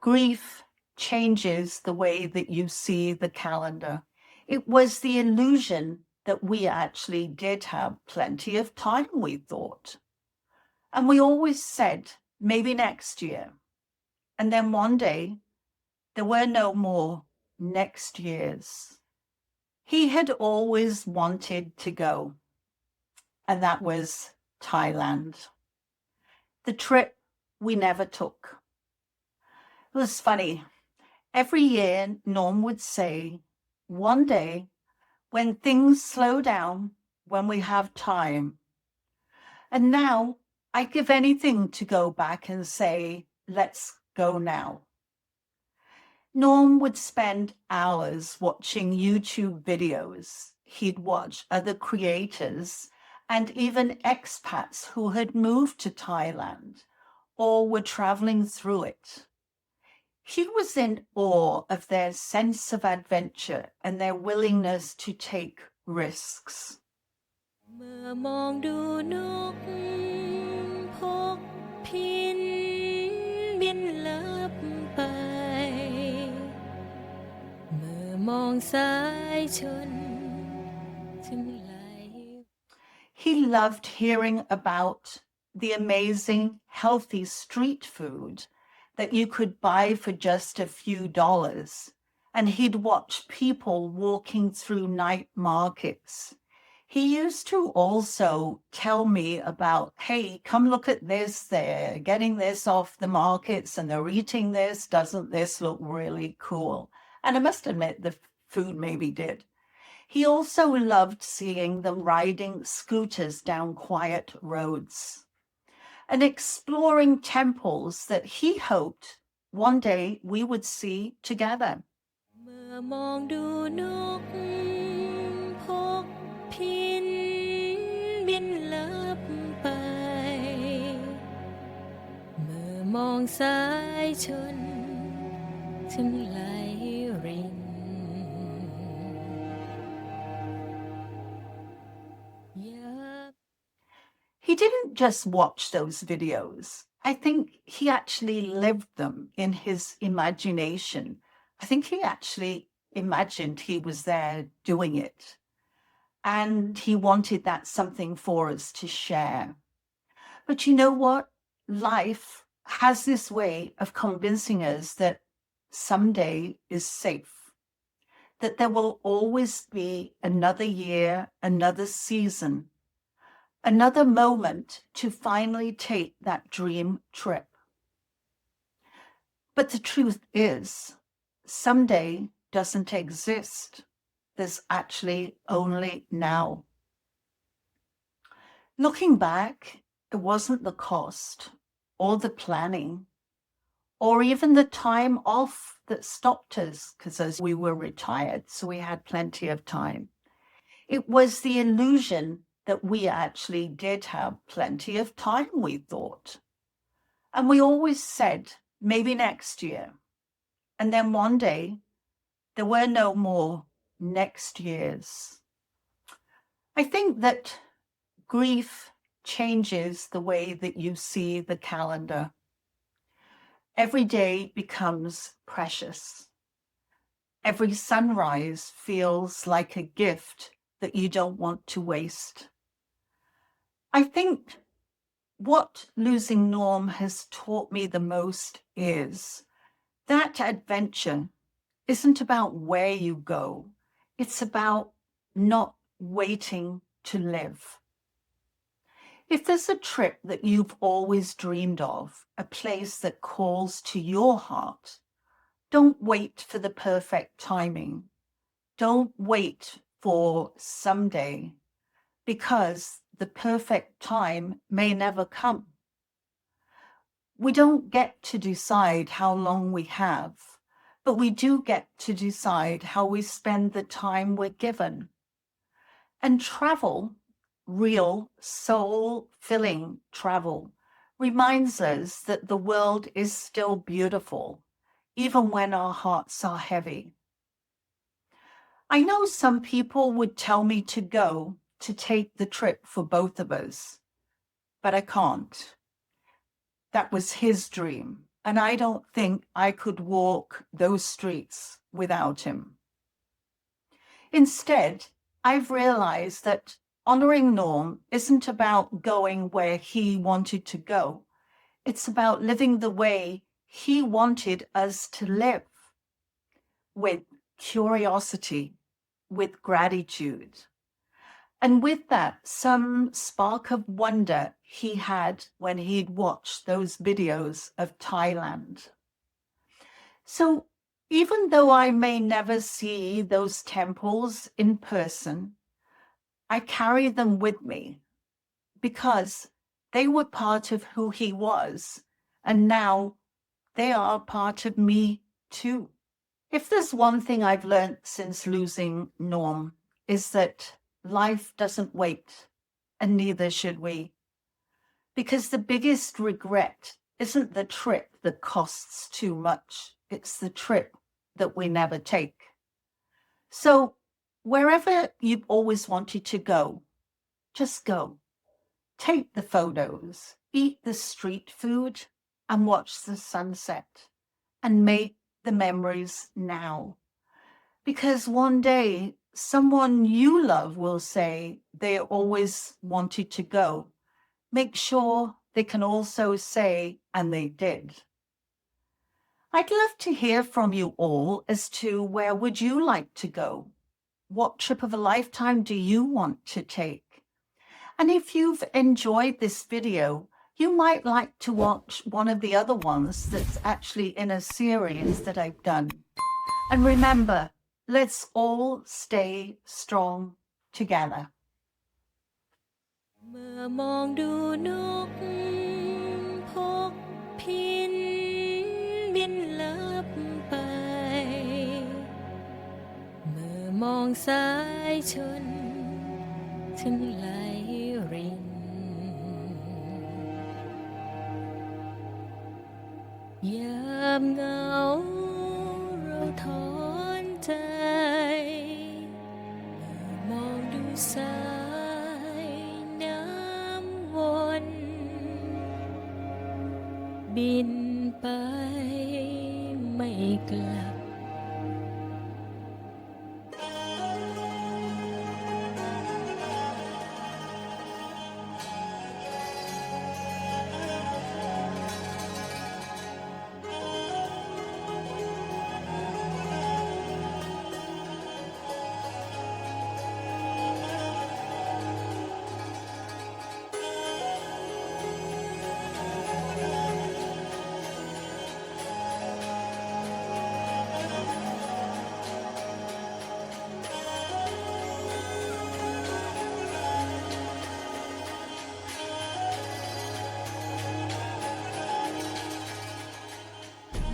Grief changes the way that you see the calendar. It was the illusion that we actually did have plenty of time, we thought. And we always said, maybe next year. And then one day, there were no more next years. He had always wanted to go, and that was Thailand. The trip we never took. It was funny. Every year, Norm would say, one day, when things slow down, when we have time. And now I'd give anything to go back and say, let's go now. Norm would spend hours watching YouTube videos. He'd watch other creators and even expats who had moved to Thailand or were traveling through it. He was in awe of their sense of adventure and their willingness to take risks. เมื่อมองดูนกพกพินบินลับไปเมื่อมองสายชนถึงไหล He loved hearing about the amazing healthy street food that you could buy for just a few dollars, and he'd watch people walking through night markets. He used to also tell me about, hey, come look at this, they're getting this off the markets and they're eating this. Doesn't this look really cool? And I must admit, the food maybe did. He also loved seeing them riding scooters down quiet roads and exploring temples that he hoped one day we would see together. เมื่อมองดูนกพกพินบินลับไปเมื่อมองสายชนถึงไหลริน He didn't just watch those videos. I think he actually lived them in his imagination. I think he actually imagined he was there doing it. And he wanted that something for us to share. But you know what? Life has this way of convincing us that someday is safe, that there will always be another year, another season, another moment to finally take that dream trip. But the truth is, someday doesn't exist. There's actually only now. Looking back, it wasn't the cost or the planning or even the time off that stopped us, because as we were retired, so we had plenty of time. It was the illusion that we actually did have plenty of time, we thought. And we always said, maybe next year. And then one day, there were no more next years. I think that grief changes the way that you see the calendar. Every day becomes precious. Every sunrise feels like a gift that you don't want to waste. I think what losing Norm has taught me the most is that adventure isn't about where you go. It's about not waiting to live. If there's a trip that you've always dreamed of, a place that calls to your heart, don't wait for the perfect timing. Don't wait for someday, because the perfect time may never come. We don't get to decide how long we have, but we do get to decide how we spend the time we're given. And travel, real soul-filling travel, reminds us that the world is still beautiful, even when our hearts are heavy. I know some people would tell me to go to take the trip for both of us, but I can't. That was his dream. And I don't think I could walk those streets without him. Instead, I've realized that honoring Norm isn't about going where he wanted to go. It's about living the way he wanted us to live, with curiosity, with gratitude. And with that, some spark of wonder he had when he'd watched those videos of Thailand. So even though I may never see those temples in person, I carry them with me because they were part of who he was. And now they are part of me too. If there's one thing I've learned since losing Norm, is that life doesn't wait, and neither should we. Because the biggest regret isn't the trip that costs too much, it's the trip that we never take. So, wherever you've always wanted to go, just go. Take the photos, eat the street food, and watch the sunset, and make the memories now. Because one day, someone you love will say they always wanted to go. Make sure they can also say, and they did. I'd love to hear from you all as to where would you like to go? What trip of a lifetime do you want to take? And if you've enjoyed this video, you might like to watch one of the other ones that's actually in a series that I've done. And remember, let's all stay strong together. เมื่อมองดูนกพกพินบินลับไปเมื่อมองสายชนถึงไหลรินยามเหงาเราถอนใจเมื่อมองดูสายน้ำวนบินไปไม่กลับ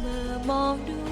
เมื่อมองดู